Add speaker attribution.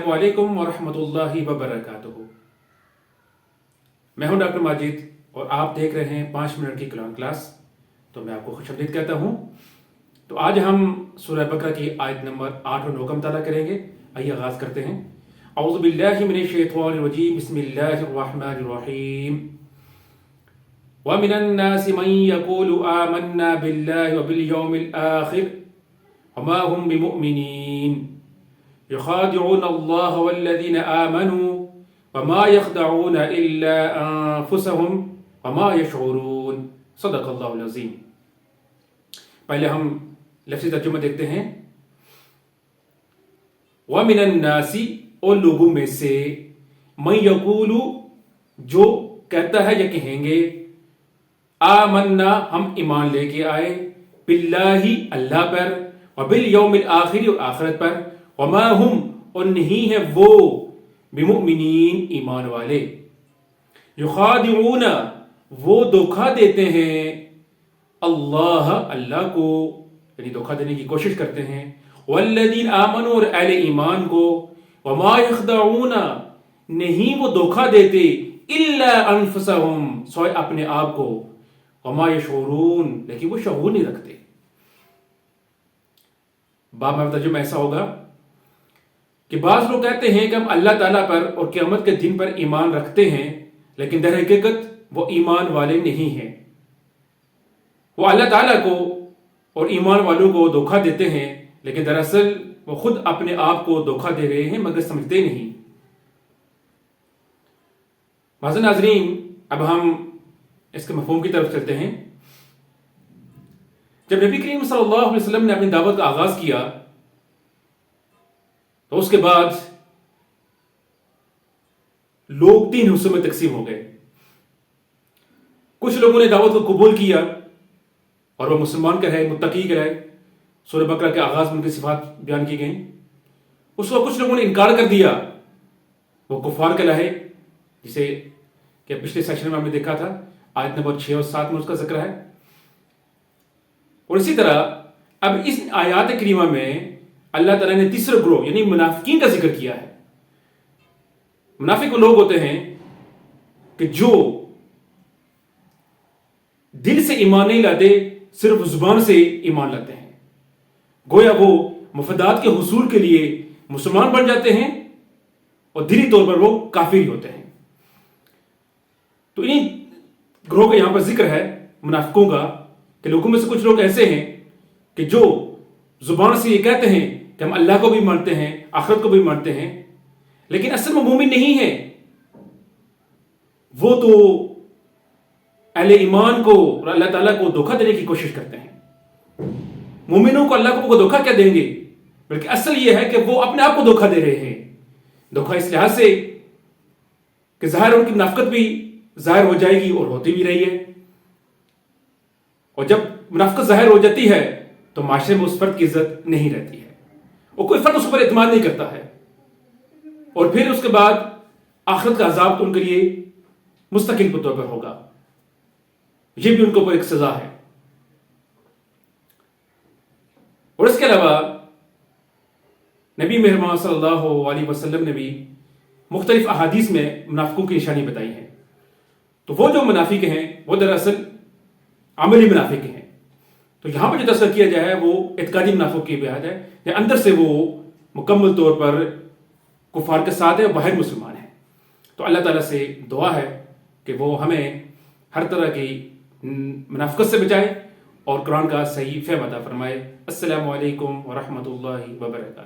Speaker 1: अस्सलामु अलैकुम वरहमतुल्लाहि वबरकातुहू। मैं हूं डॉक्टर माजिद और आप देख रहे हैं 5 मिनट की कुरान क्लास। तो मैं आपको खुशामदीद कहता हूं। तो आज हम सूरह बकरा की आयत नंबर 8 और 9 का मुताला करेंगे। आइए आगाज करते हैं। औज़ु बिल्लाहि मिनश शैतानिर रजीम, बिस्मिल्लाहिर रहमानिर रहीम। व मिनन नासि मन यक़ूलु आमन्ना बिल्लाहि व बिल यौमिल आखिर व मा हुम बिमुमिनीन युखादिऊन अल्लाह वल्लज़ीना आमनू वमा यख़दऊन इल्ला अनफुसहुम वमा यशऊरून। सदक़ल्लाहुल अज़ीम। पहले हम लफ्ज़ी तर्जुमा देखते हैं। व मिनन नासी, और लोगों में से, मन यक़ूलु, जो कहता है या कहेंगे, आमन्ना, हम ईमान लेके आए, बिल्लाही, अल्लाह पर, व बिल यौमिल आखिर, और आखिरत पर, वमा हुम, और नहीं है वो, बिमुमिनीन, ईमान वाले। युखादिऊना, वो धोखा देते हैं, अल्लाह, अल्लाह को, यानी धोखा देने की कोशिश करते हैं, वल्लज़ीन आमनू, और अहले ईमान को, वमा यख़दऊना, नहीं वो धोखा देते, इल्ला अनफुसहुम, सोए अपने आप को, वमा यशऊरून, लेकिन वो शऊर नहीं रखते। बाब में तर्जुमा ऐसा होगा कि बाज़ लोग कहते हैं कि हम अल्लाह ताला पर और क़यामत के दिन पर ईमान रखते हैं, लेकिन दर हकीकत वो ईमान वाले नहीं हैं। वो अल्लाह ताला को और ईमान वालों को धोखा देते हैं, लेकिन दरअसल वो खुद अपने आप को धोखा दे रहे हैं, मगर समझते नहीं। माज़ नाज़रीन, अब हम इसके मफ़हूम की तरफ चलते हैं। जब नबी करीम सल्लल्लाहु अलैहि वसल्लम ने अपनी दावत का आगाज किया, तो उसके बाद लोग 3 हिस्सों में तकसीम हो गए। कुछ लोगों ने दावत को कबूल किया और वह मुसलमान कहलाए, मुत्तकी कहलाए। सूरह बकरा के आगाज में उनकी सिफात बयान की गई। उसको कुछ लोगों ने इनकार कर दिया, वो कुफार कहलाए, जिसे कि पिछले सेशन में हमने देखा था, आयत नंबर 6 और 7 में उसका जिक्र है। और इसी तरह अब इस आयात करीमा में अल्लाह ताला ने तीसरे ग्रोह यानी मुनाफिकीन का जिक्र किया है। मुनाफिक वो लोग होते हैं कि जो दिल से ईमान नहीं लाते, सिर्फ जुबान से ईमान लाते हैं। गोया वो मुफादात के हुसूल के लिए मुसलमान बन जाते हैं और दिली तौर पर वो काफिर होते हैं। तो इन्हीं ग्रोह का यहां पर जिक्र है, मुनाफिकों का, कि लोगों में से कुछ लोग ऐसे हैं कि जो जुबान से ये कहते हैं कि हम अल्लाह को भी मानते हैं, आखिरत को भी मानते हैं, लेकिन असल में मोमिन नहीं है। वो तो अहले ईमान को और अल्लाह ताला को धोखा देने की कोशिश करते हैं। मोमिनों को अल्लाह को धोखा क्या देंगे, बल्कि असल ये है कि वो अपने आप को धोखा दे रहे हैं। धोखा इस लिहाज से कि ज़ाहिर उनकी मुनाफिकत भी ज़ाहिर हो जाएगी और होती भी रही है। और जब मुनाफिकत ज़ाहिर हो जाती है तो माशरे में उस फर्द की इज्जत नहीं रहती है, और कोई फर्द उस पर एतमाद नहीं करता है, और फिर उसके बाद आखिरत का अजाब तो उनके लिए मुस्तकिल के तौर पर होगा। यह भी उनके ऊपर एक सजा है। और इसके अलावा नबी मेहरबान सल्लल्लाहु अलैहि वसल्लम ने भी मुख्तलिफ अहादीस में मुनाफिकों की निशानी बताई है। तो वो जो मुनाफिक हैं वो दरअसल अमली मुनाफिक हैं। तो यहां पर जो तस्वीर किया जाए है वो इत्कादी मुनाफिक की बात है, या अंदर से वो मुकम्मल तौर पर कुफार के साथ है, बाहर मुसलमान है। तो अल्लाह ताला से दुआ है कि वो हमें हर तरह की मुनाफिकत से बचाए और कुरान का सही फहम अता फरमाए। अस्सलामु अलैकुम व रहमतुल्लाहि व बरकातहू।